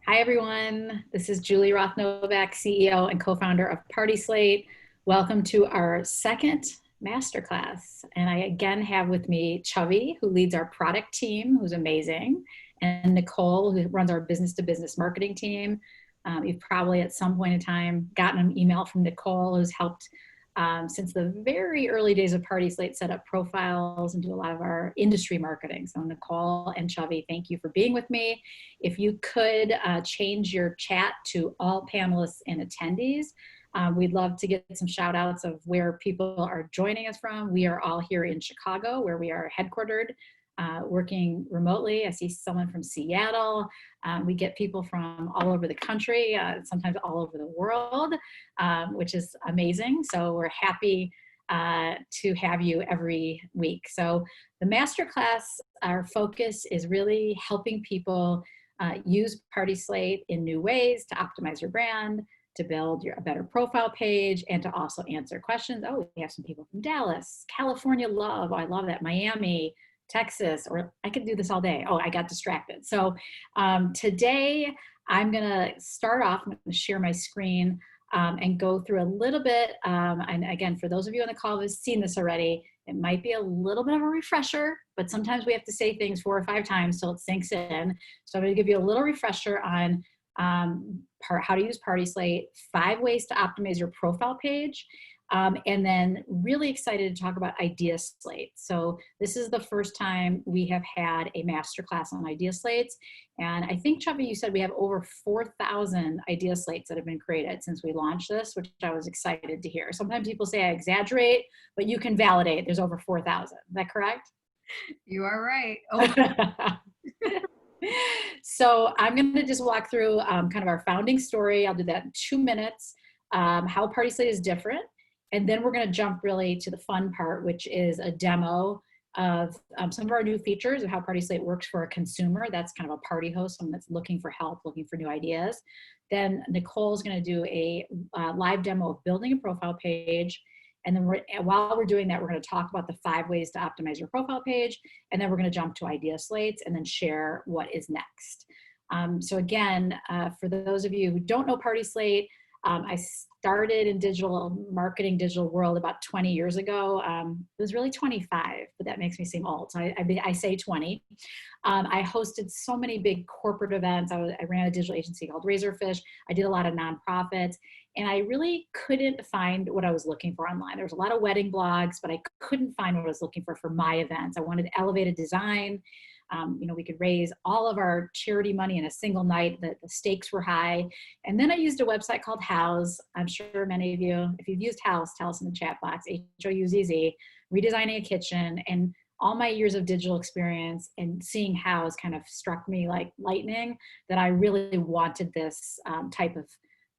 Hi, everyone. This is Julie Roth Novack, CEO and co-founder of PartySlate. Welcome to our second masterclass. And I again have with me Chhavi, who leads our product team, who's amazing, and Nicole, who runs our business-to-business marketing team. You've probably at some point in time gotten an email from Nicole, who's helped since the very early days of PartySlate set up profiles and do a lot of our industry marketing. So Nicole and Chhavi, thank you for being with me. If you could change your chat to all panelists and attendees, we'd love to get some shout outs of where people are joining us from. We are all here in Chicago, where we are headquartered, working remotely. I see someone from Seattle. We get people from all over the country, sometimes all over the world, which is amazing. So we're happy to have you every week. So the masterclass, our focus is really helping people use PartySlate in new ways to optimize your brand, to build a better profile page, and to also answer questions. Oh, we have some people from Dallas, California, oh, I love that, Miami, Texas, or I could do this all day. Oh, I got distracted. So today I'm gonna start off, I'm gonna share my screen and go through a little bit. And again, for those of you on the call who've seen this already, it might be a little bit of a refresher, but sometimes we have to say things 4 or 5 times till it sinks in. So I'm gonna give you a little refresher on how to use PartySlate, 5 ways to optimize your profile page, and then really excited to talk about Idea Slates. So this is the first time we have had a masterclass on Idea Slates. And I think, Chhavi, you said we have over 4,000 Idea Slates that have been created since we launched this, which I was excited to hear. Sometimes people say I exaggerate, but you can validate there's over 4,000. Is that correct? You are right. Oh. So I'm going to just walk through kind of our founding story. I'll do that in 2 minutes, how PartySlate is different. And then we're going to jump really to the fun part, which is a demo of some of our new features of how PartySlate works for a consumer. That's kind of a party host, someone that's looking for help, looking for new ideas. Then Nicole's going to do a live demo of building a profile page. And then while we're doing that, we're going to talk about the 5 ways to optimize your profile page. And then we're going to jump to Idea Slates and then share what is next. So again, for those of you who don't know PartySlate, I started in digital marketing, digital world about 20 years ago. It was really 25, but that makes me seem old. So I say 20. I hosted so many big corporate events. I ran a digital agency called Razorfish. I did a lot of nonprofits, and I really couldn't find what I was looking for online. There was a lot of wedding blogs, but I couldn't find what I was looking for my events. I wanted elevated design. We could raise all of our charity money in a single night. The stakes were high. And then I used a website called House. I'm sure many of you, if you've used House, tell us in the chat box, HOUZZ, redesigning a kitchen. And all my years of digital experience and seeing House kind of struck me like lightning that I really wanted this type of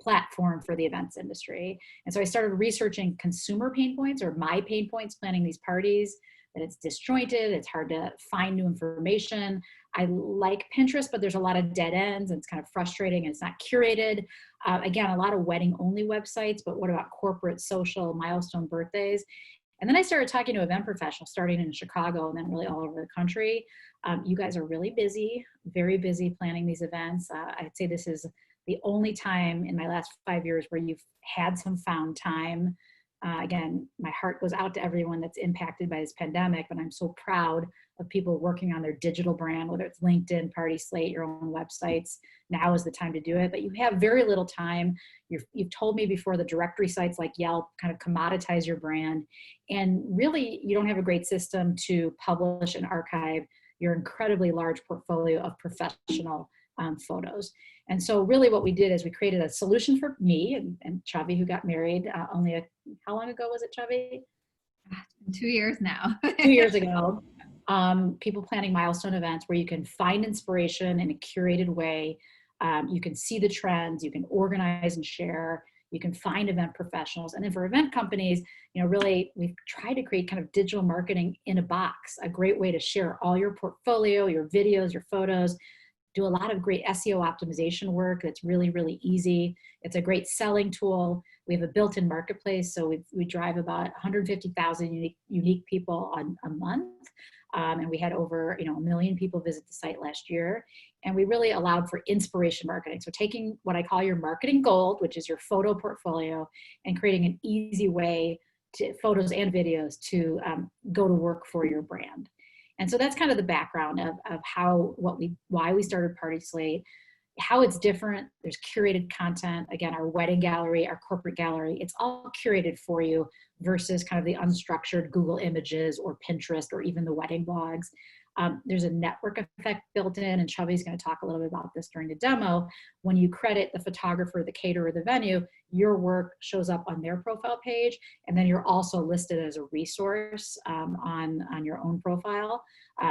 platform for the events industry. And so I started researching consumer pain points, or my pain points planning these parties, that it's disjointed, it's hard to find new information. I like Pinterest, but there's a lot of dead ends and it's kind of frustrating and it's not curated. Again, a lot of wedding only websites, but what about corporate, social, milestone birthdays? And then I started talking to event professionals, starting in Chicago and then really all over the country. You guys are really busy, very busy planning these events. I'd say this is the only time in my last 5 years where you've had some found time. Again, my heart goes out to everyone that's impacted by this pandemic, but I'm so proud of people working on their digital brand, whether it's LinkedIn, PartySlate, your own websites. Now is the time to do it, but you have very little time. You've told me before, the directory sites like Yelp kind of commoditize your brand, and really you don't have a great system to publish and archive your incredibly large portfolio of professional photos. And so really what we did is we created a solution for me and Chhavi, who got married how long ago was it, Chhavi? 2 years now. 2 years ago. People planning milestone events where you can find inspiration in a curated way. You can see the trends, you can organize and share, you can find event professionals. And then for event companies, really we've tried to create kind of digital marketing in a box, a great way to share all your portfolio, your videos, your photos, do a lot of great SEO optimization work that's really, really easy. It's a great selling tool. We have a built-in marketplace, so we drive about 150,000 unique people a month. And we had over, 1 million people visit the site last year. And we really allowed for inspiration marketing. So taking what I call your marketing gold, which is your photo portfolio, and creating an easy way to photos and videos to go to work for your brand. And so that's kind of the background of why we started PartySlate, how it's different. There's curated content. Again, our wedding gallery, our corporate gallery, it's all curated for you versus kind of the unstructured Google images or Pinterest or even the wedding blogs. There's a network effect built in, and Chhavi's going to talk a little bit about this during the demo. When you credit the photographer, the caterer, the venue, your work shows up on their profile page, and then you're also listed as a resource on your own profile.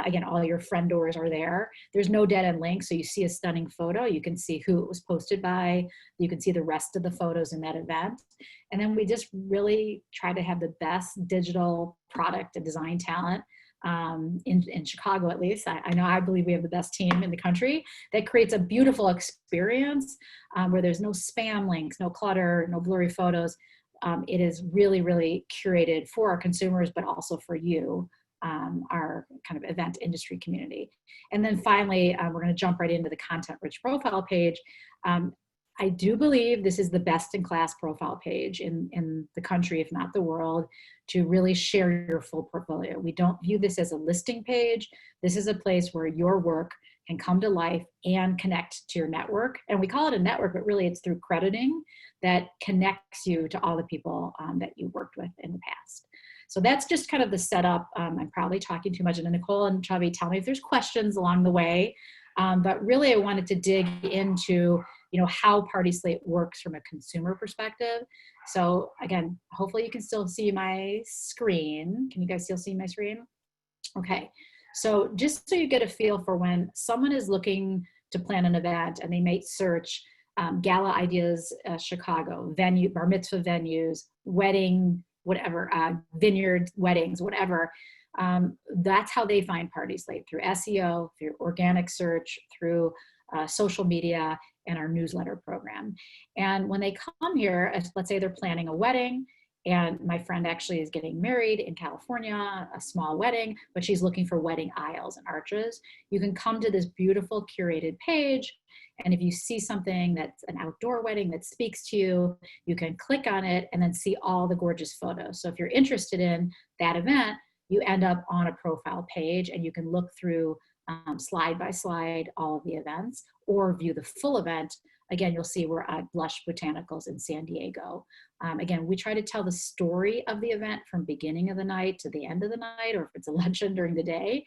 Again, all your friend doors are there. There's no dead end link, so you see a stunning photo. You can see who it was posted by. You can see the rest of the photos in that event. And then we just really try to have the best digital product and design talent in Chicago, at least. I believe we have the best team in the country that creates a beautiful experience where there's no spam links, no clutter, no blurry photos. It is really, really curated for our consumers, but also for you, our kind of event industry community. And then finally, we're going to jump right into the content-rich profile page. I do believe this is the best-in-class profile page in the country, if not the world, to really share your full portfolio. We don't view this as a listing page. This is a place where your work can come to life and connect to your network. And we call it a network, but really it's through crediting that connects you to all the people that you worked with in the past. So that's just kind of the setup. I'm probably talking too much, and Nicole and Chhavi, tell me if there's questions along the way. But really I wanted to dig into how PartySlate works from a consumer perspective. So again, hopefully you can still see my screen. Can you guys still see my screen? Okay, so just so you get a feel for when someone is looking to plan an event and they may search Gala Ideas Chicago, venue, bar mitzvah venues, wedding, whatever, vineyard weddings, whatever. That's how they find PartySlate, through SEO, through organic search, through social media, and our newsletter program. And when they come here, let's say they're planning a wedding, and my friend actually is getting married in California, a small wedding, but she's looking for wedding aisles and arches. You can come to this beautiful curated page, and if you see something that's an outdoor wedding that speaks to you, you can click on it and then see all the gorgeous photos. So if you're interested in that event, you end up on a profile page and you can look through slide by slide all of the events, or view the full event. Again, you'll see we're at Blush Botanicals in San Diego. Again, we try to tell the story of the event from beginning of the night to the end of the night, or if it's a luncheon during the day.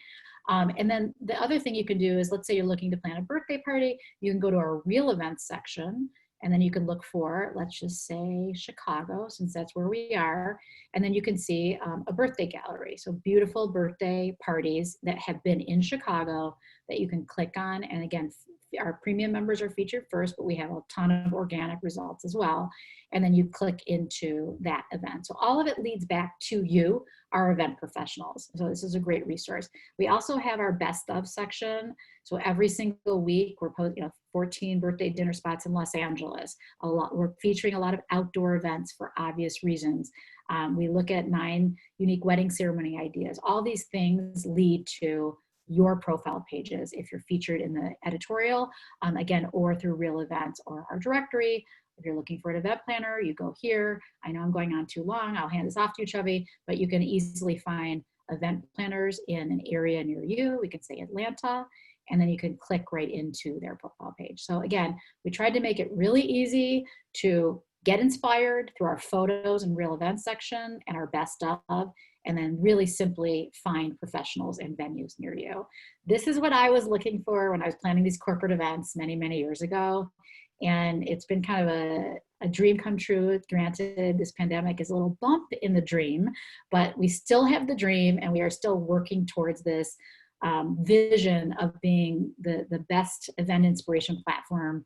And then the other thing you can do is, let's say you're looking to plan a birthday party, you can go to our real events section, and then you can look for, let's just say Chicago, since that's where we are. And then you can see a birthday gallery. So beautiful birthday parties that have been in Chicago that you can click on. And again, our premium members are featured first, but we have a ton of organic results as well. And then you click into that event. So all of it leads back to you, our event professionals. So this is a great resource. We also have our best of section. So every single week we're posting 14 birthday dinner spots in Los Angeles. We're featuring a lot of outdoor events for obvious reasons. We look at 9 unique wedding ceremony ideas. All these things lead to your profile pages if you're featured in the editorial, again, or through real events or our directory. If you're looking for an event planner, you go here. I know I'm going on too long. I'll hand this off to you, Chhavi, but you can easily find event planners in an area near you. We could say Atlanta, and then you can click right into their profile page. So again, we tried to make it really easy to get inspired through our photos and real events section and our best of, and then really simply find professionals and venues near you. This is what I was looking for when I was planning these corporate events many, many years ago. And it's been kind of a dream come true. Granted, this pandemic is a little bump in the dream, but we still have the dream and we are still working towards this vision of being the best event inspiration platform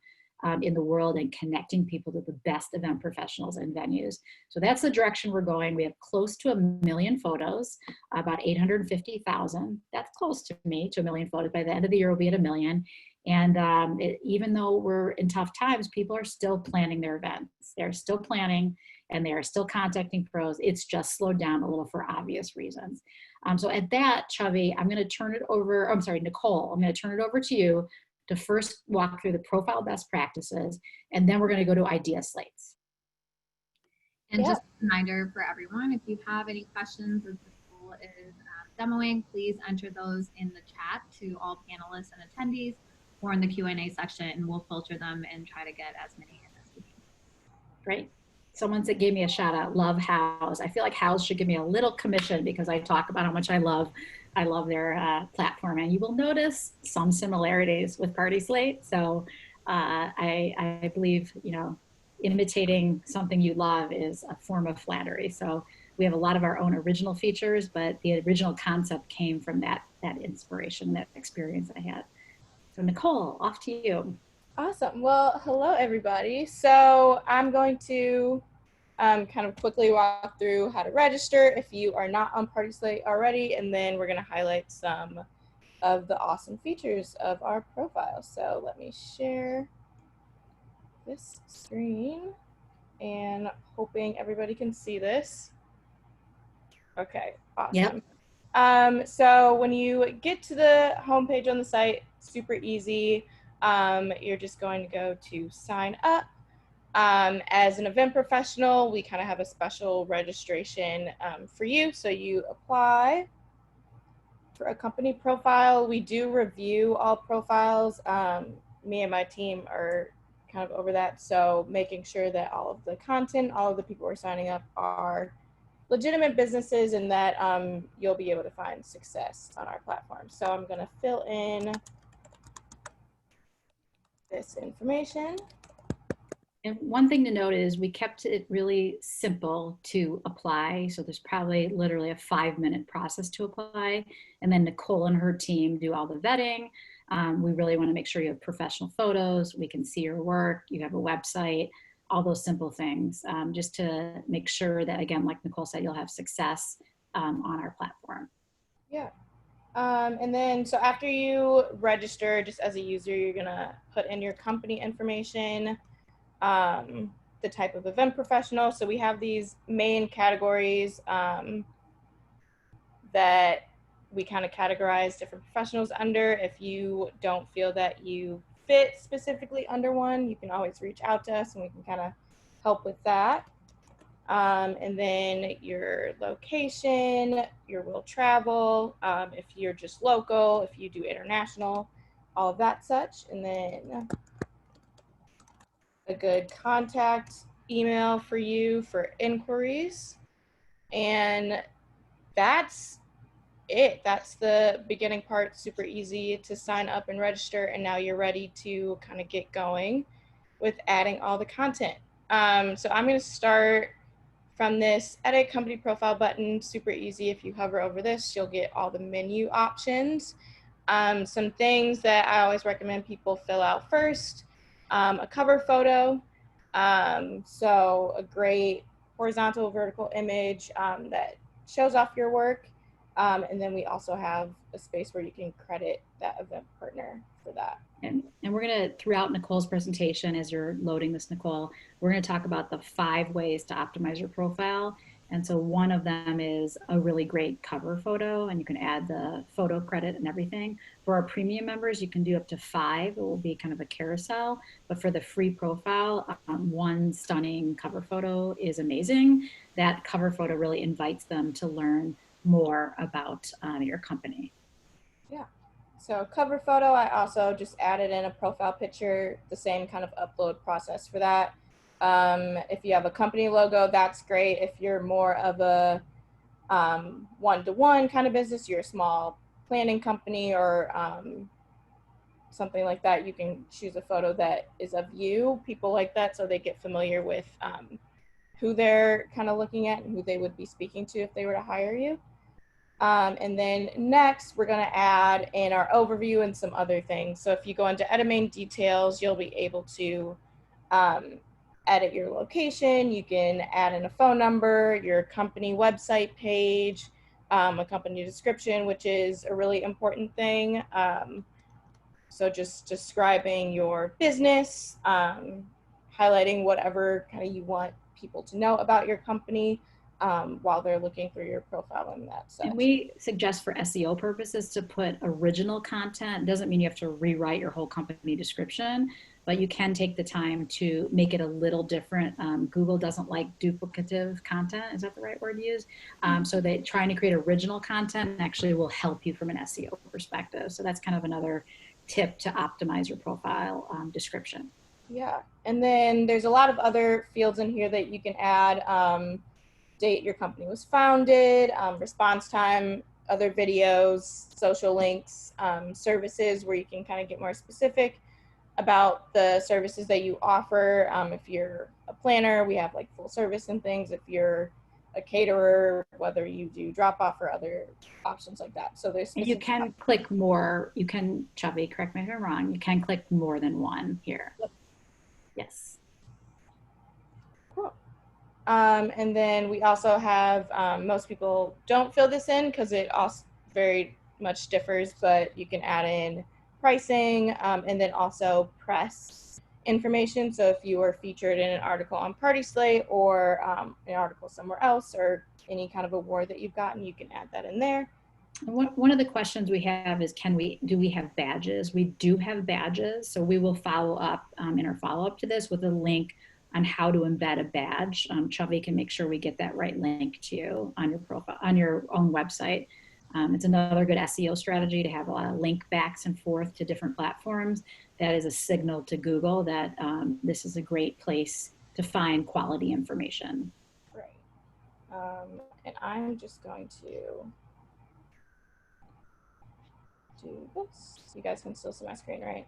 in the world and connecting people to the best event professionals and venues. So that's the direction we're going. We have close to 1 million photos, about 850,000. That's close to 1 million photos. By the end of the year, we'll be at 1 million. And even though we're in tough times, people are still planning their events. They're still planning and they are still contacting pros. It's just slowed down a little for obvious reasons. So at that, Chhavi, I'm going to turn it over. I'm sorry, Nicole, I'm going to turn it over to you to first walk through the profile best practices, and then we're going to go to idea slates. And just a reminder for everyone, if you have any questions as Nicole is demoing, please enter those in the chat to all panelists and attendees or in the Q&A section, and we'll filter them and try to get as many in as we can. Great. Someone said, gave me a shout out, love House. I feel like House should give me a little commission because I talk about how much I love their platform. And you will notice some similarities with PartySlate. So I believe, you know, imitating something you love is a form of flattery. So we have a lot of our own original features, but the original concept came from that inspiration, that experience I had. So Nicole, off to you. Awesome. Well, hello, everybody. So I'm going to kind of quickly walk through how to register if you are not on PartySlate already, and then we're going to highlight some of the awesome features of our profile. So let me share this screen, and hoping everybody can see this. Okay, awesome. Yep. So when you get to the homepage on the site, super easy. You're just going to go to sign up. As an event professional, we kind of have a special registration for you. So you apply for a company profile. We do review all profiles. Me and my team are kind of over that. So making sure that all of the content, all of the people who are signing up are legitimate businesses and that you'll be able to find success on our platform. So I'm going to fill in this information. And one thing to note is we kept it really simple to apply. So there's probably literally a 5-minute process to apply. And then Nicole and her team do all the vetting. We really want to make sure you have professional photos. We can see your work. You have a website, all those simple things, just to make sure that, again, like Nicole said, you'll have success on our platform. Yeah. And then, so after you register, just as a user, you're going to put in your company information, the type of event professional. So we have these main categories that we kind of categorize different professionals under. If you don't feel that you fit specifically under one, you can always reach out to us and we can kind of help with that. And then your location, your will travel, if you're just local, if you do international, all of that such. And then a good contact email for you for inquiries. And that's it. That's the beginning part. Super easy to sign up and register. And now you're ready to kind of get going with adding all the content. So I'm going to start from this edit company profile button. Super easy. If you hover over this, you'll get all the menu options. Some things that I always recommend people fill out first. A cover photo, so a great horizontal, vertical image that shows off your work. And then we also have a space where you can credit that event partner for that. And we're going to, throughout Nicole's presentation, as you're loading this, Nicole, we're going to talk about the 5 ways to optimize your profile. And so one of them is a really great cover photo, and you can add the photo credit and everything. For our premium members, you can do up to 5. It will be kind of a carousel. But for the free profile, one stunning cover photo is amazing. That cover photo really invites them to learn more about your company. Yeah. So cover photo, I also just added in a profile picture, the same kind of upload process for that. If you have a company logo, that's great. If you're more of a one-to-one kind of business, you're a small planning company or something like that, you can choose a photo that is of you, people like that, so they get familiar with who they're kind of looking at and who they would be speaking to if they were to hire you. And then next, we're going to add in our overview and some other things. So if you go into edit main details, you'll be able to edit your location. You can add in a phone number, your company website page, a company description, which is a really important thing. So just describing your business, highlighting whatever kind of you want people to know about your company while they're looking through your profile in that sense. And we suggest for SEO purposes to put original content. Doesn't mean you have to rewrite your whole company description, but you can take the time to make it a little different. Google doesn't like duplicative content. Is that the right word to use? So they trying to create original content actually will help you from an SEO perspective. So that's kind of another tip to optimize your profile description. Yeah, and then there's a lot of other fields in here that you can add. Date your company was founded, response time, other videos, social links, services where you can kind of get more specific about the services that you offer. If you're a planner, we have like full service and things. If you're a caterer, whether you do drop off or other options like that. So there's and you can click more. You can, Chhavi, correct me if I'm wrong, you can click more than one here. Yep. Yes. Cool. And then we also have, most people don't fill this in because it also very much differs, but you can add in pricing and then also press information. So if you were featured in an article on PartySlate or an article somewhere else or any kind of award that you've gotten, you can add that in there. One of the questions we have is, do we have badges? We do have badges. So we will follow up in our follow-up to this with a link on how to embed a badge. Chhavi can make sure we get that right link to you on your profile, on your own website. It's another good SEO strategy to have a lot of link backs and forth to different platforms. That is a signal to Google that this is a great place to find quality information. Right. And I'm just going to do this. You guys can still see my screen, right?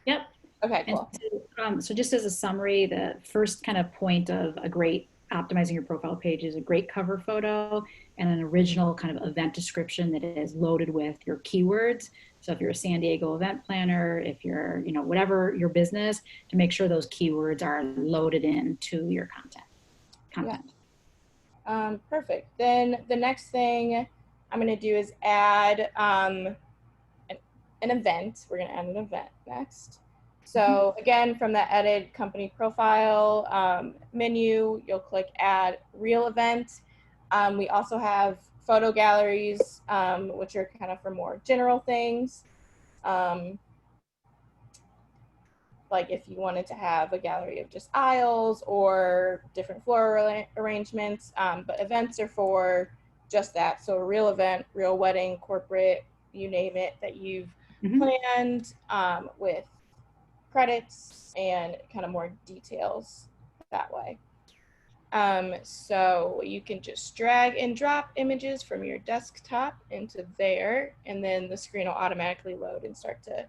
Yep. Okay, cool. So just as a summary, the first kind of point of a great optimizing your profile page is a great cover photo and an original kind of event description that is loaded with your keywords. So if you're a San Diego event planner, if you're, whatever your business, to make sure those keywords are loaded into your content. Yeah. Perfect. Then the next thing I'm going to do is add an event. We're going to add an event next. So again, from that edit company profile menu, you'll click add real event. We also have photo galleries, which are kind of for more general things. Like if you wanted to have a gallery of just aisles or different floral arrangements, but events are for just that. So a real event, real wedding, corporate, you name it, that you've planned with credits and kind of more details that way. So you can just drag and drop images from your desktop into there, and then the screen will automatically load and start to.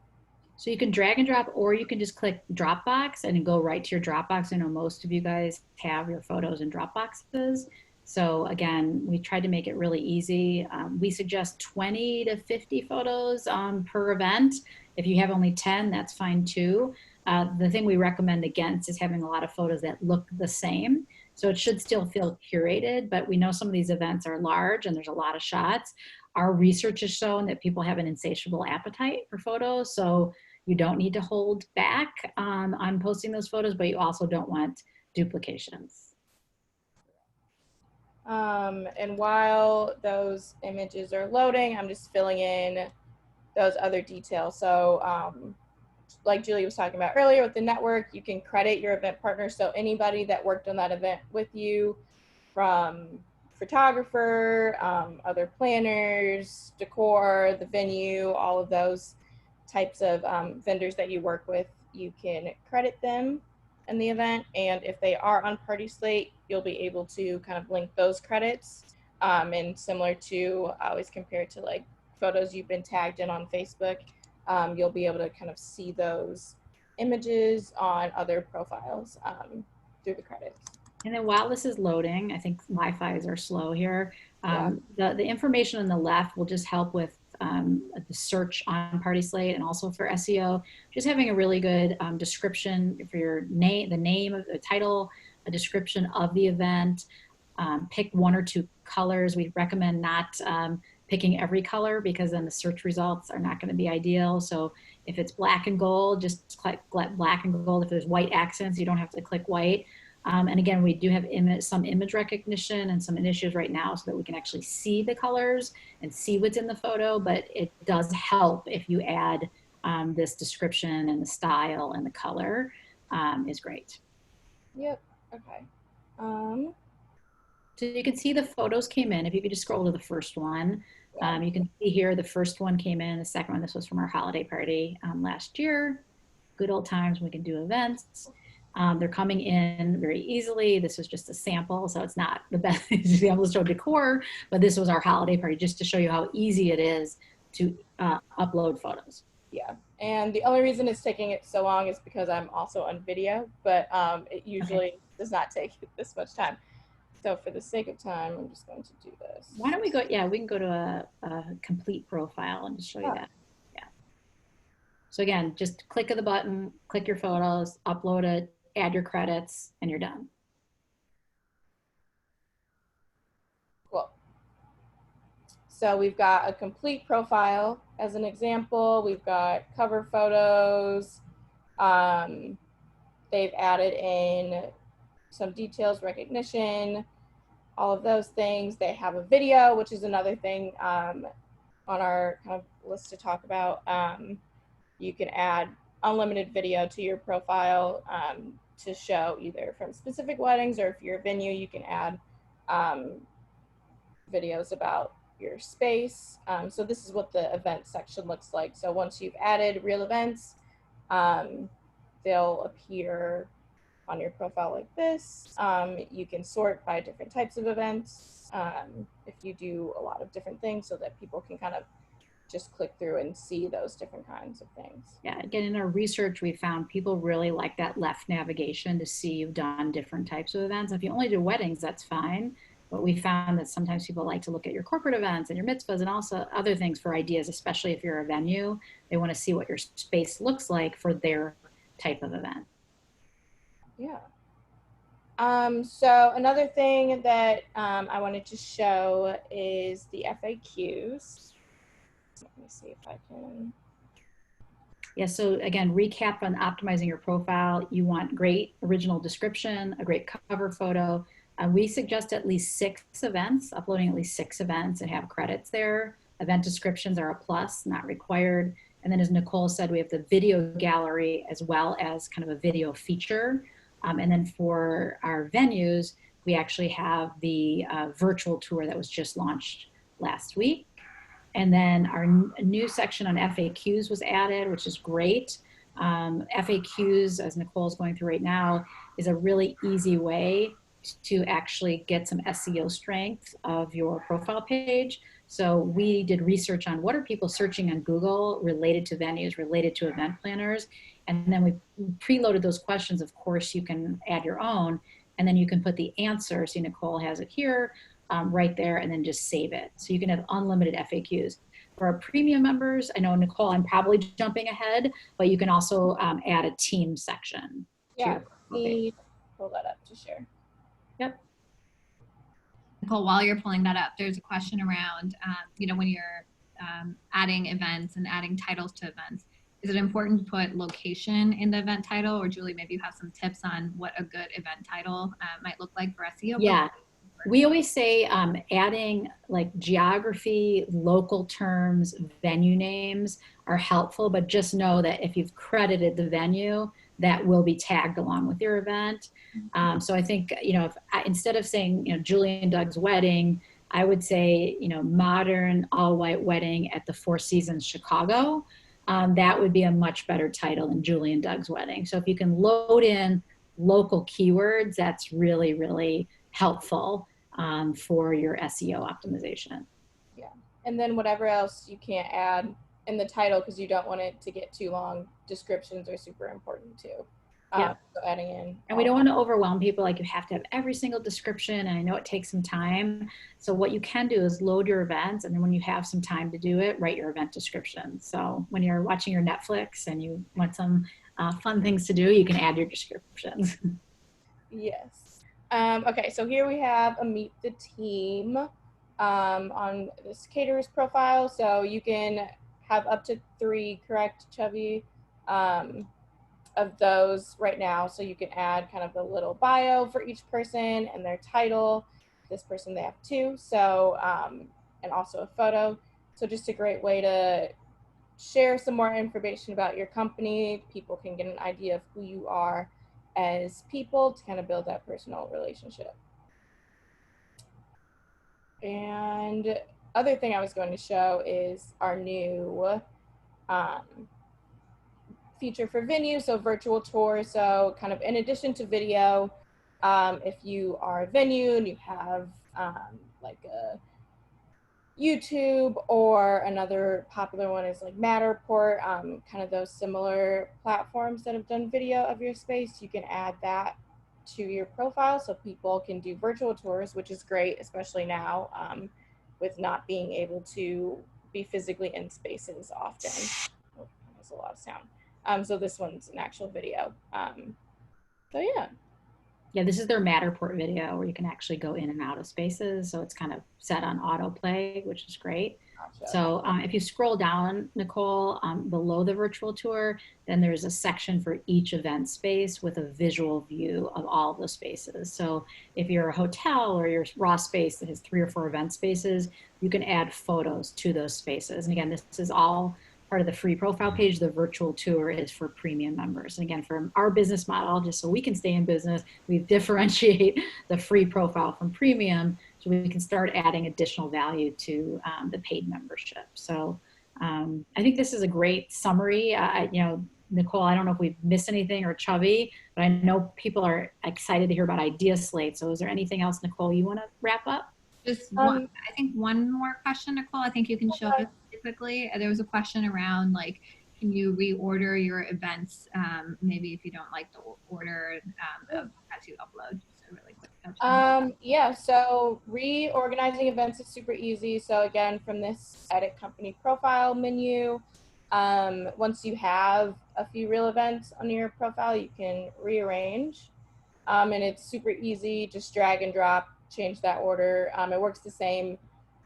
So you can drag and drop, or you can just click Dropbox and go right to your Dropbox. I know most of you guys have your photos in Dropboxes. So again, we tried to make it really easy. We suggest 20 to 50 photos per event. If you have only 10, that's fine too. The thing we recommend against is having a lot of photos that look the same. So it should still feel curated, but we know some of these events are large and there's a lot of shots. Our research has shown that people have an insatiable appetite for photos. So you don't need to hold back on posting those photos, but you also don't want duplications. And while those images are loading, I'm just filling in those other details. So like Julie was talking about earlier with the network, you can credit your event partner. So anybody that worked on that event with you, from photographer, other planners, decor, the venue, all of those types of vendors that you work with, you can credit them in the event. And if they are on PartySlate, you'll be able to kind of link those credits. And similar to, I always compare it to like photos you've been tagged in on Facebook, you'll be able to kind of see those images on other profiles through the credits. And then while this is loading, I think Wi-Fi's are slow here. The information on the left will just help with the search on PartySlate and also for SEO. Just having a really good description for your name, the name of the title, a description of the event. Pick one or two colors. We recommend not picking every color because then the search results are not going to be ideal. So If it's black and gold, just click black and gold. If there's white accents, you don't have to click white. And again, we do have some image recognition and some initiatives right now so that we can actually see the colors and see what's in the photo, but it does help if you add this description and the style and the color is great. Yep, okay. So you can see the photos came in. If you could just scroll to the first one, you can see here the first one came in, the second one, this was from our holiday party last year. Good old times when we can do events. They're coming in very easily. This was just a sample, so it's not the best example to show decor, but this was our holiday party just to show you how easy it is to upload photos. Yeah, and the only reason it's taking it so long is because I'm also on video, but it usually does not take this much time. So for the sake of time, I'm just going to do this. Why don't we go, yeah, we can go to a complete profile and just show you that. Yeah. So again, just click of the button, click your photos, upload it, add your credits, and you're done. Cool. So we've got a complete profile as an example. We've got cover photos. They've added in some details, recognition, all of those things. They have a video, which is another thing on our kind of list to talk about. You can add unlimited video to your profile to show either from specific weddings, or if you're a venue, you can add videos about your space. So this is what the event section looks like. So once you've added real events, they'll appear on your profile like this. You can sort by different types of events if you do a lot of different things, so that people can kind of just click through and see those different kinds of things. Yeah, again, in our research, we found people really like that left navigation to see you've done different types of events. If you only do weddings, that's fine. But we found that sometimes people like to look at your corporate events and your mitzvahs and also other things for ideas, especially if you're a venue. They want to see what your space looks like for their type of event. Yeah. So another thing that I wanted to show is the FAQs. Let me see if I can. Yeah, so again, recap on optimizing your profile. You want great original description, a great cover photo. We suggest at least 6 events, uploading at least 6 events and have credits there. Event descriptions are a plus, not required. And then as Nicole said, we have the video gallery as well as kind of a video feature. And then for our venues, we actually have the virtual tour that was just launched last week. And then our new section on FAQs was added, which is great. FAQs, as Nicole's going through right now, is a really easy way to actually get some SEO strength of your profile page. So we did research on what are people searching on Google related to venues, related to event planners. And then we preloaded those questions. Of course, you can add your own, and then you can put the answer. See, Nicole has it here, right there, and then just save it. So you can have unlimited FAQs. For our premium members, I know, Nicole, I'm probably jumping ahead, but you can also add a team section. Yeah, pull that up to share. Yep. Nicole, while you're pulling that up, there's a question around, you know, when you're adding events and adding titles to events, is it important to put location in the event title? Or Julie, maybe you have some tips on what a good event title might look like for SEO? Yeah, we always say adding like geography, local terms, venue names are helpful, but just know that if you've credited the venue, that will be tagged along with your event. So I think, you know, instead of saying, you know, Julie and Doug's wedding, I would say, you know, modern all-white wedding at the Four Seasons Chicago. That would be a much better title than Julie and Doug's wedding. So if you can load in local keywords, that's really, really helpful for your SEO optimization. Yeah, and then whatever else you can't add in the title because you don't want it to get too long, descriptions are super important too. Yeah. So adding in. And we don't want to overwhelm people, like you have to have every single description, and I know it takes some time. So what you can do is load your events, and then when you have some time to do it, write your event description. So when you're watching your Netflix and you want some fun things to do, you can add your descriptions. Yes. Okay, so here we have a meet the team on this caterer's profile. So you can have up to 3, correct, Chhavi, of those right now. So you can add kind of the little bio for each person and their title. This person, they have 2. So, and also a photo. So just a great way to share some more information about your company. People can get an idea of who you are as people to kind of build that personal relationship. And other thing I was going to show is our new feature for venue, so virtual tour. So kind of in addition to video, if you are a venue and you have like a YouTube, or another popular one is like Matterport, kind of those similar platforms that have done video of your space, you can add that to your profile so people can do virtual tours, which is great, especially now with not being able to be physically in spaces often. Oh, there's a lot of sound. So this one's an actual video. So yeah. Yeah, this is their Matterport video where you can actually go in and out of spaces. So it's kind of set on autoplay, which is great. Gotcha. So if you scroll down, Nicole, below the virtual tour, then there's a section for each event space with a visual view of all of the spaces. So if you're a hotel or your Roth space that has 3 or 4 event spaces, you can add photos to those spaces. And again, this is all part of the free profile page. The virtual tour is for premium members. And again, from our business model, just so we can stay in business, we differentiate the free profile from premium so we can start adding additional value to the paid membership. So I think this is a great summary. You know, Nicole, I don't know if we've missed anything, or Chhavi, but I know people are excited to hear about Idea Slate. So is there anything else, Nicole, you want to wrap up? Just one, I think one more question, Nicole. I think you can show us quickly. There was a question around like, can you reorder your events? Maybe if you don't like the order as you upload. Just a really quick touch. Yeah, so reorganizing events is super easy. So again, from this edit company profile menu, once you have a few real events on your profile, you can rearrange. And it's super easy, just drag and drop, change that order. It works the same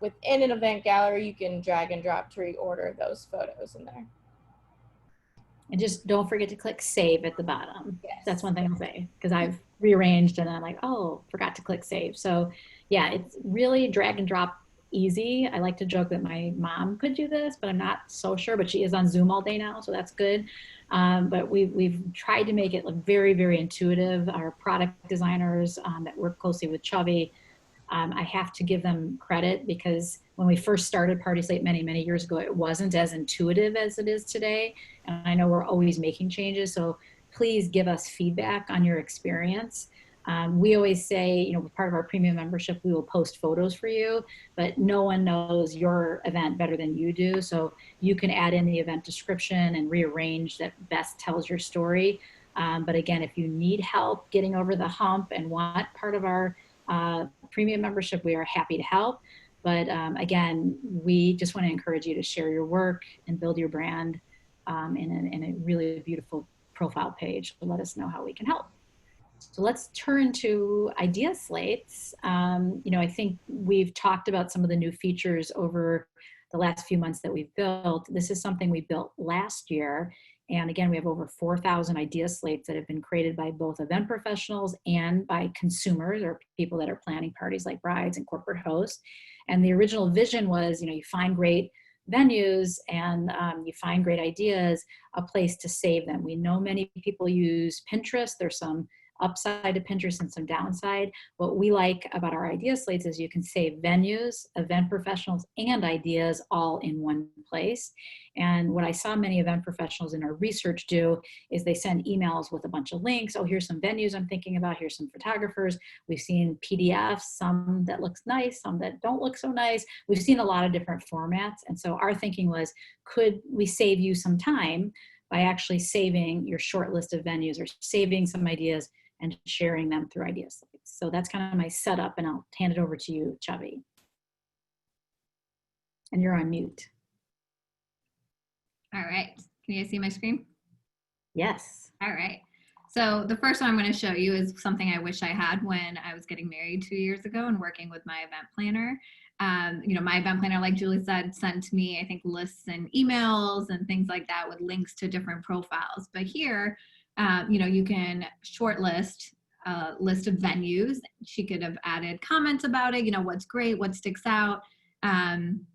within an event gallery. You can drag and drop to reorder those photos in there. And just don't forget to click save at the bottom. Yes. That's one thing I'll say, because I've rearranged and I'm like, oh, forgot to click save. So yeah, it's really drag and drop easy. I like to joke that my mom could do this, but I'm not so sure, but she is on Zoom all day now, so that's good. But we've tried to make it look very, very intuitive. Our product designers that work closely with Chhavi, I have to give them credit, because when we first started PartySlate many, many years ago, it wasn't as intuitive as it is today. And I know we're always making changes, so please give us feedback on your experience. We always say, you know, part of our premium membership, we will post photos for you, but no one knows your event better than you do. So you can add in the event description and rearrange that best tells your story. But again, if you need help getting over the hump and want part of our premium membership, we are happy to help. But again, we just want to encourage you to share your work and build your brand in a really beautiful profile page. So let us know how we can help. So let's turn to Idea Slates. You know, I think we've talked about some of the new features over the last few months that we've built. This is something we built last year. And again, we have over 4,000 Idea Slates that have been created by both event professionals and by consumers, or people that are planning parties like brides and corporate hosts. And the original vision was, you know, you find great venues and you find great ideas, a place to save them. We know many people use Pinterest. There's some upside to Pinterest and some downside. What we like about our Idea Slates is you can save venues, event professionals, and ideas all in one place. And what I saw many event professionals in our research do is they send emails with a bunch of links. Oh, here's some venues I'm thinking about. Here's some photographers. We've seen PDFs, some that looks nice, some that don't look so nice. We've seen a lot of different formats. And so our thinking was, could we save you some time by actually saving your short list of venues or saving some ideas and sharing them through Idea Slates. So that's kind of my setup, and I'll hand it over to you, Chhavi. And you're on mute. All right, can you guys see my screen? Yes. All right. So the first one I'm going to show you is something I wish I had when I was getting married 2 years ago and working with my event planner. you know, my event planner, like Julie said, sent me, I think, lists and emails and things like that with links to different profiles. But here, you know, you can shortlist a list of venues. She could have added comments about it, you know, what's great, what sticks out, and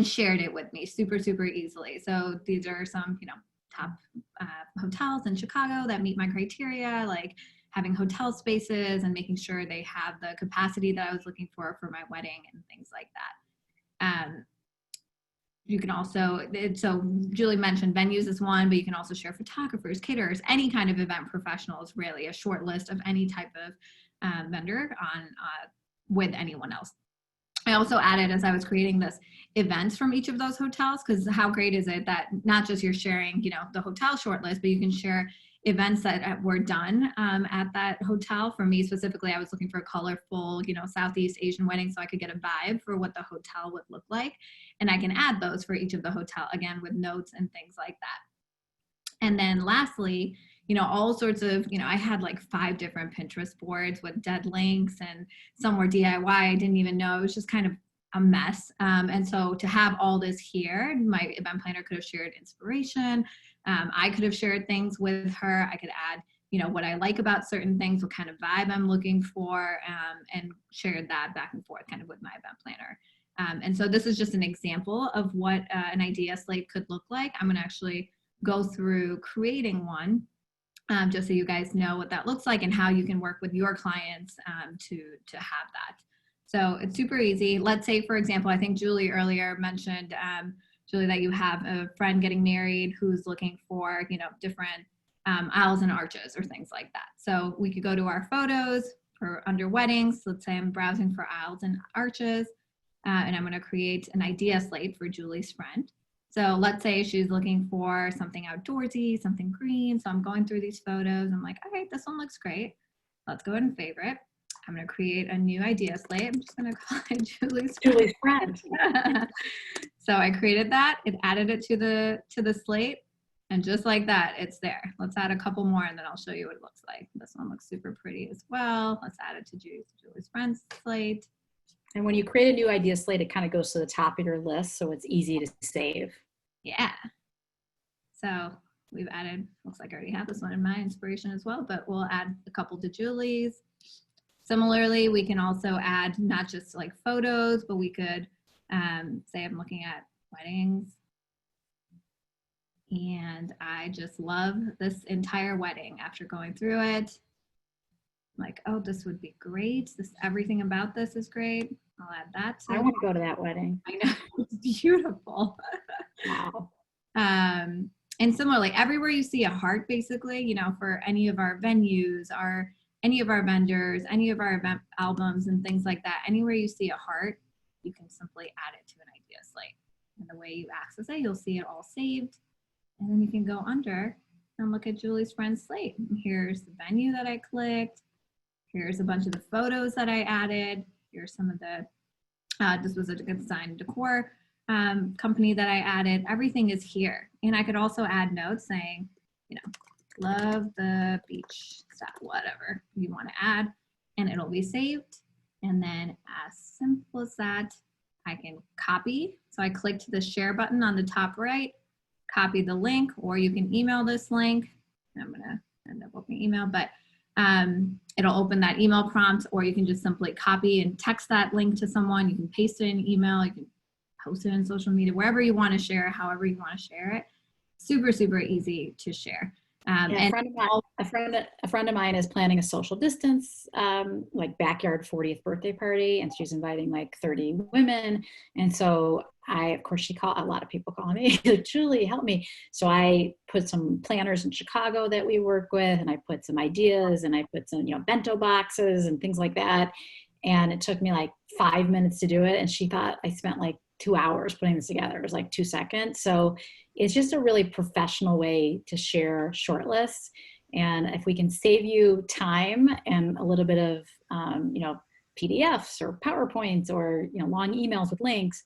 shared it with me super, super easily. So these are some, you know, top hotels in Chicago that meet my criteria, like having hotel spaces and making sure they have the capacity that I was looking for my wedding and things like that. You can also, so Julie mentioned venues is one, but you can also share photographers, caterers, any kind of event professionals, really, a short list of any type of vendor on with anyone else. I also added, as I was creating this, events from each of those hotels, because how great is it that not just you're sharing, you know, the hotel shortlist, but you can share events that were done at that hotel. For me specifically, I was looking for a colorful, you know, Southeast Asian wedding, so I could get a vibe for what the hotel would look like. And I can add those for each of the hotel, again, with notes and things like that. And then lastly, you know, all sorts of, you know, I had like 5 different Pinterest boards with dead links, and some were DIY. I didn't even know. It was just kind of a mess. And so to have all this here, my event planner could have shared inspiration. I could have shared things with her. I could add, you know, what I like about certain things, what kind of vibe I'm looking for, and shared that back and forth kind of with my event planner. And so this is just an example of what an idea slate could look like. I'm going to actually go through creating one, just so you guys know what that looks like and how you can work with your clients to have that. So it's super easy. Let's say, for example, I think Julie earlier mentioned, Julie, that you have a friend getting married who's looking for, you know, different aisles and arches or things like that. So we could go to our photos for under weddings. Let's say I'm browsing for aisles and arches, and I'm going to create an idea slate for Julie's friend. So let's say she's looking for something outdoorsy, something green. So I'm going through these photos. I'm like, all right, this one looks great. Let's go ahead and favorite. I'm going to create a new idea slate. I'm just going to call it Julie's friend. So I created that. It added it to the slate. And just like that, it's there. Let's add a couple more and then I'll show you what it looks like. This one looks super pretty as well. Let's add it to Julie's friends slate. And when you create a new idea slate, it kind of goes to the top of your list, so it's easy to save. Yeah. So we've added, looks like I already have this one in my inspiration as well, but we'll add a couple to Julie's. Similarly, we can also add not just like photos, but we could say I'm looking at weddings. And I just love this entire wedding. After going through it, I'm like, oh, this would be great. Everything about this is great. I'll add that. I want to go to that wedding. I know, it's beautiful. Wow. And similarly, everywhere you see a heart, basically, you know, for any of our venues, any of our vendors, any of our event albums and things like that, anywhere you see a heart, you can simply add it to an idea slate. And the way you access it, you'll see it all saved. And then you can go under and look at Julie's friend's slate. And here's the venue that I clicked. Here's a bunch of the photos that I added. Here's some of the, this was a design decor company that I added. Everything is here. And I could also add notes saying, you know, love the beach stuff, whatever you want to add, and it'll be saved. And then as simple as that, I can copy. So I clicked the share button on the top right, copy the link, or you can email this link. I'm going to end up opening email, but it'll open that email prompt, or you can just simply copy and text that link to someone. You can paste it in email. You can post it in social media, wherever you want to share, however you want to share it. Super, super easy to share. Yeah, a friend of mine is planning a social distance, like backyard 40th birthday party, and she's inviting like 30 women. And so of course, a lot of people call me, like, Julie, help me. So I put some planners in Chicago that we work with, and I put some ideas, and I put some, you know, bento boxes and things like that. And it took me like 5 minutes to do it. And she thought I spent like 2 hours putting this together. It was like 2 seconds. So it's just a really professional way to share shortlists. And if we can save you time and a little bit of, you know, PDFs or PowerPoints or, you know, long emails with links,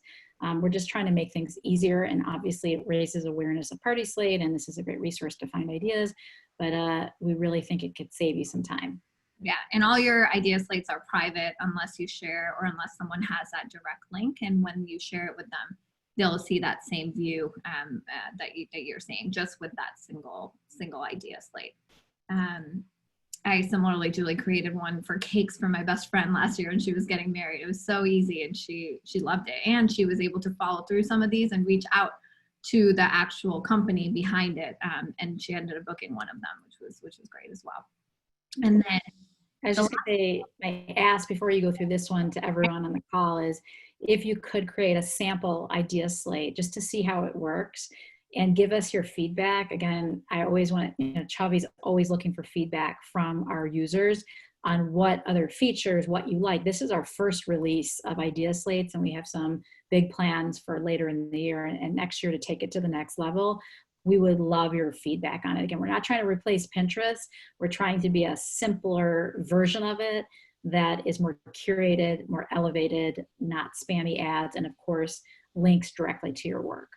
we're just trying to make things easier. And obviously it raises awareness of PartySlate, and this is a great resource to find ideas, but we really think it could save you some time. Yeah, and all your idea slates are private unless you share or unless someone has that direct link. And when you share it with them, they'll see that same view that you're seeing just with that single idea slate. I similarly, Julie, created one for cakes for my best friend last year, and she was getting married. It was so easy, and she loved it. And she was able to follow through some of these and reach out to the actual company behind it, and she ended up booking one of them, which was great as well. And then I was just going to say, I asked before you go through this one to everyone on the call is if you could create a sample idea slate just to see how it works and give us your feedback. Again, I always want to, Chhavi's always looking for feedback from our users on what other features, what you like. This is our first release of idea slates, and we have some big plans for later in the year and next year to take it to the next level. We would love your feedback on it. Again, we're not trying to replace Pinterest. We're trying to be a simpler version of it that is more curated, more elevated, not spammy ads, and of course, links directly to your work.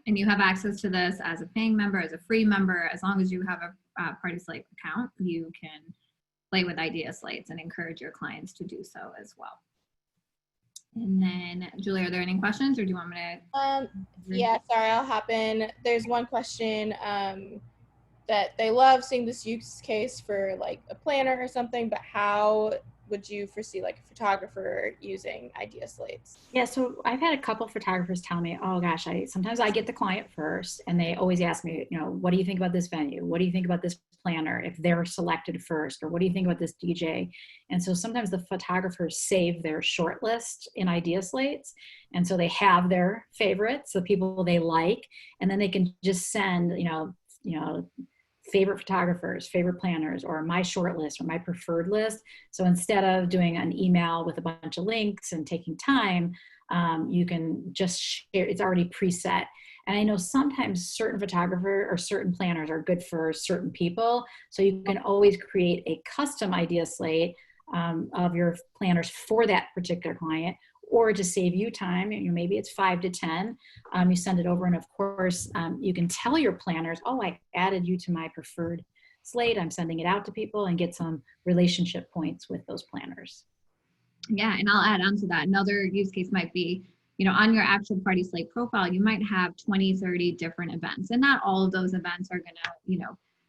And you have access to this as a paying member, as a free member. As long as you have a PartySlate account, you can play with idea slates and encourage your clients to do so as well. And then, Julie, are there any questions, or do you want me to? Yeah, sorry, I'll hop in. There's one question that they love seeing this use case for like a planner or something, but how would you foresee like a photographer using idea slates? Yeah, so I've had a couple photographers tell me, oh gosh, sometimes I get the client first, and they always ask me, what do you think about this venue? What do you think about this planner if they're selected first? Or what do you think about this DJ? And so sometimes the photographers save their shortlist in idea slates. And so they have their favorites, the people they like, and then they can just send, favorite photographers, favorite planners, or my short list or my preferred list. So instead of doing an email with a bunch of links and taking time, you can just share, it's already preset. And I know sometimes certain photographer or certain planners are good for certain people. So you can always create a custom idea slate of your planners for that particular client, or to save you time, maybe it's 5 to 10, you send it over, and of course, you can tell your planners, oh, I added you to my preferred slate, I'm sending it out to people, and get some relationship points with those planners. Yeah, and I'll add on to that. Another use case might be, on your actual PartySlate profile, you might have 20, 30 different events, and not all of those events are gonna,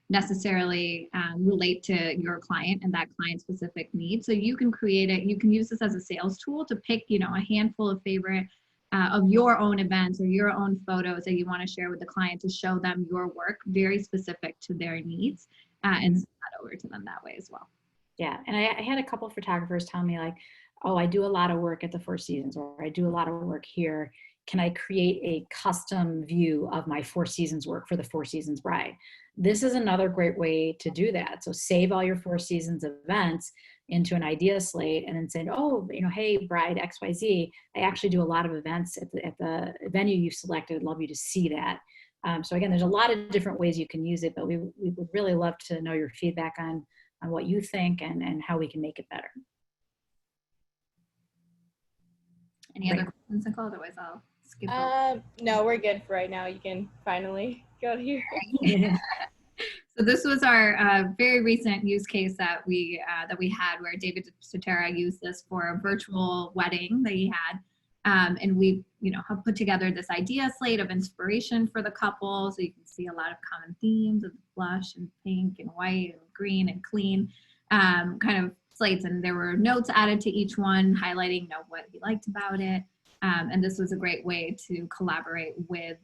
necessarily relate to your client and that client specific need. So you can create it, you can use this as a sales tool to pick, a handful of favorite of your own events or your own photos that you want to share with the client to show them your work very specific to their needs and send that over to them that way as well. Yeah, and I had a couple of photographers tell me like, oh, I do a lot of work at the Four Seasons, or I do a lot of work here. Can I create a custom view of my Four Seasons work for the Four Seasons bride? This is another great way to do that. So save all your Four Seasons events into an idea slate and then say, oh, hey, bride XYZ, I actually do a lot of events at the venue you've selected. I'd love you to see that. So again, there's a lot of different ways you can use it, but we would really love to know your feedback on what you think and how we can make it better. Any other questions, Nicole? Otherwise, I'll skip. No, we're good for right now. You can finally go here. So this was our very recent use case that we had where David Sotera used this for a virtual wedding that he had. And we, have put together this idea slate of inspiration for the couple. So you can see a lot of common themes of blush and pink and white and green and clean kind of slates. And there were notes added to each one highlighting, what he liked about it. And this was a great way to collaborate with,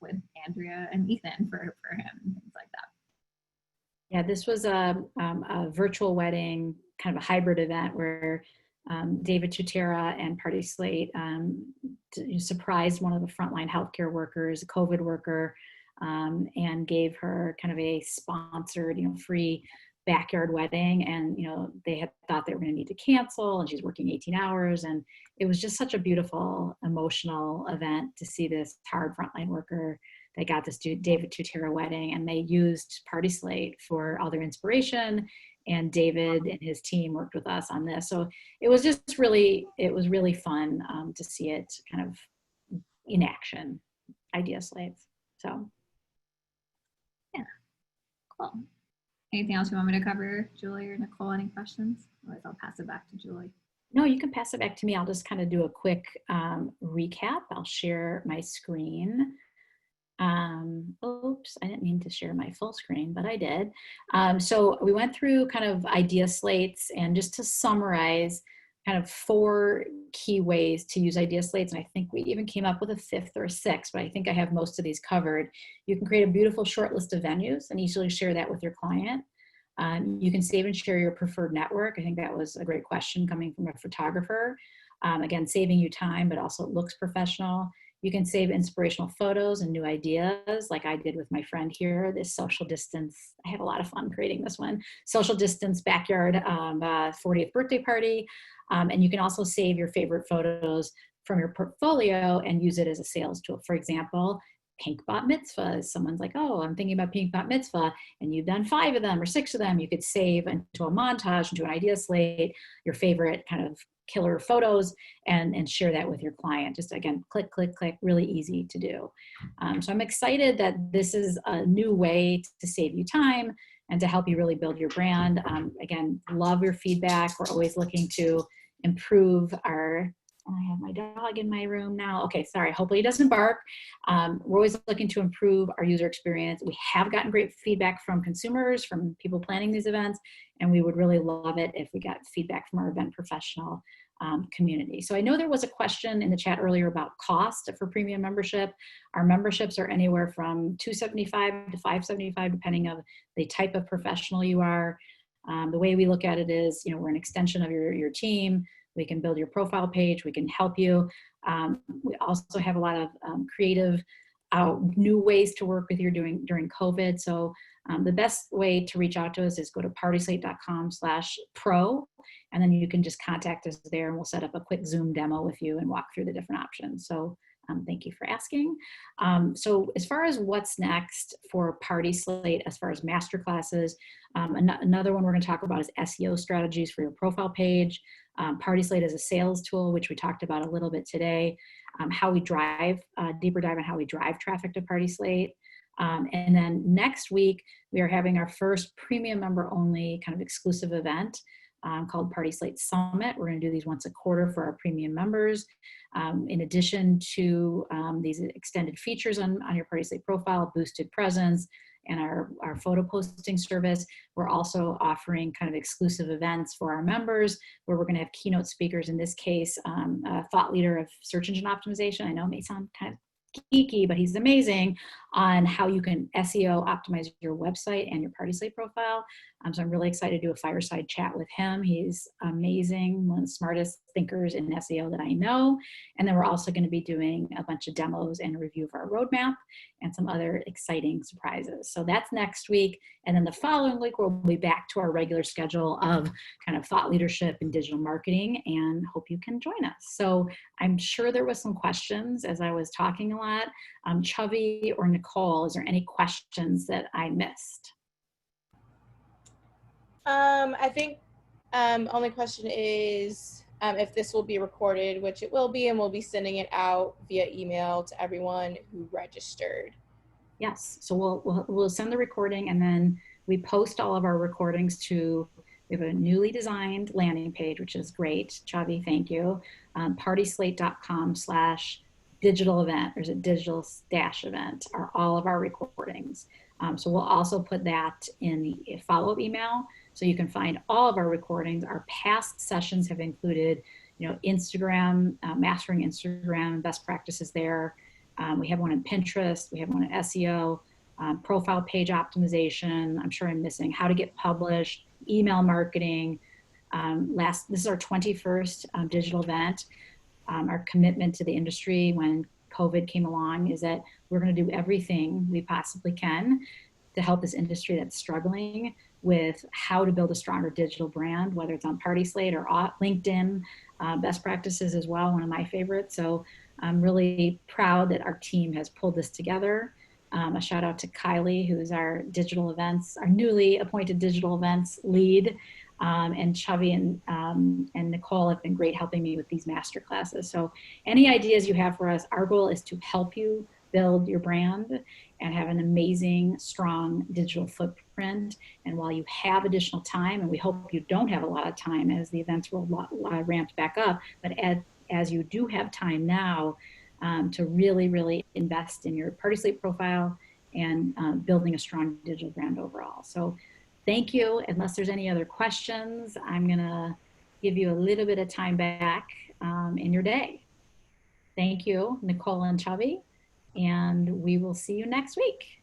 with Andrea and Ethan for him and things like that. Yeah, this was a virtual wedding, kind of a hybrid event where David Tutera and PartySlate surprised one of the frontline healthcare workers, a COVID worker, and gave her kind of a sponsored, free backyard wedding. And, they had thought they were going to need to cancel, and she's working 18 hours. And it was just such a beautiful, emotional event to see this hard frontline worker. They got this David Tutera wedding, and they used PartySlate for all their inspiration. And David and his team worked with us on this. So it was really fun to see it kind of in action, idea slates. So. Yeah, cool. Anything else you want me to cover, Julie or Nicole? Any questions? Otherwise, I'll pass it back to Julie. No, you can pass it back to me. I'll just kind of do a quick recap. I'll share my screen. Oops, I didn't mean to share my full screen, but I did. So we went through kind of idea slates, and just to summarize, kind of 4 key ways to use idea slates. And I think we even came up with a 5th or a 6th, but I think I have most of these covered. You can create a beautiful short list of venues and easily share that with your client. You can save and share your preferred network. I think that was a great question coming from a photographer. Again, saving you time, but also it looks professional. You can save inspirational photos and new ideas, like I did with my friend here, this social distance. I had a lot of fun creating this one. Social distance backyard 40th birthday party. And you can also save your favorite photos from your portfolio and use it as a sales tool. For example, pink bat mitzvahs. Someone's like, oh, I'm thinking about pink bat mitzvah, and you've done 5 of them or 6 of them. You could save into a montage, into an idea slate, your favorite kind of killer photos, and share that with your client. Just again, click, click, click, really easy to do. So I'm excited that this is a new way to save you time and to help you really build your brand. Again, love your feedback. We're always looking to improve our, I have my dog in my room now. Okay, sorry, hopefully he doesn't bark. We're always looking to improve our user experience. We have gotten great feedback from consumers, from people planning these events, and we would really love it if we got feedback from our event professional community. So I know there was a question in the chat earlier about cost for premium membership. Our memberships are anywhere from $275 to $575, depending on the type of professional you are. The way we look at it is, we're an extension of your team. We can build your profile page. We can help you. We also have a lot of creative new ways to work with you during COVID. So the best way to reach out to us is go to partyslate.com/pro, and then you can just contact us there, and we'll set up a quick Zoom demo with you and walk through the different options. So thank you for asking. So as far as what's next for PartySlate, as far as masterclasses, another one we're going to talk about is SEO strategies for your profile page. PartySlate is a sales tool, which we talked about a little bit today. How we drive, deeper dive on how we drive traffic to PartySlate. And then next week, we are having our first premium member only kind of exclusive event called PartySlate Summit. We're going to do these once a quarter for our premium members. In addition to these extended features on your PartySlate profile, boosted presence, and our photo posting service, we're also offering kind of exclusive events for our members where we're going to have keynote speakers, in this case, a thought leader of search engine optimization. I know it may sound kind of geeky, but he's amazing on how you can SEO optimize your website and your PartySlate profile. So I'm really excited to do a fireside chat with him. He's amazing, one of the smartest thinkers in SEO that I know. And then we're also going to be doing a bunch of demos and a review of our roadmap and some other exciting surprises. So that's next week. And then the following week, we'll be back to our regular schedule of kind of thought leadership and digital marketing, and hope you can join us. So I'm sure there was some questions as I was talking a lot. Chhavi or Nicole, is there any questions that I missed? I think only question is if this will be recorded, which it will be, and we'll be sending it out via email to everyone who registered. Yes, so we'll send the recording, and then we post all of our recordings to, we have a newly designed landing page, which is great. Chhavi, thank you. PartySlate.com/digital event. There's a digital dash event, are all of our recordings. So we'll also put that in the follow-up email, so you can find all of our recordings. Our past sessions have included, Instagram, mastering Instagram, best practices there. We have one on Pinterest, we have one on SEO, profile page optimization. I'm sure I'm missing how to get published, email marketing. This is our 21st digital event. Our commitment to the industry when COVID came along is that we're going to do everything we possibly can to help this industry that's struggling with how to build a stronger digital brand, whether it's on PartySlate or LinkedIn, best practices as well, one of my favorites. So I'm really proud that our team has pulled this together. A shout out to Kylie, who's our digital events, our newly appointed digital events lead, and Chhavi and Nicole have been great helping me with these master classes. So any ideas you have for us, our goal is to help you build your brand and have an amazing, strong digital footprint. And while you have additional time, and we hope you don't have a lot of time as the events will ramp back up, but as you do have time now, to really, really invest in your PartySlate profile and building a strong digital brand overall. So thank you. Unless there's any other questions, I'm gonna give you a little bit of time back in your day. Thank you, Nicole and Chhavi, and we will see you next week.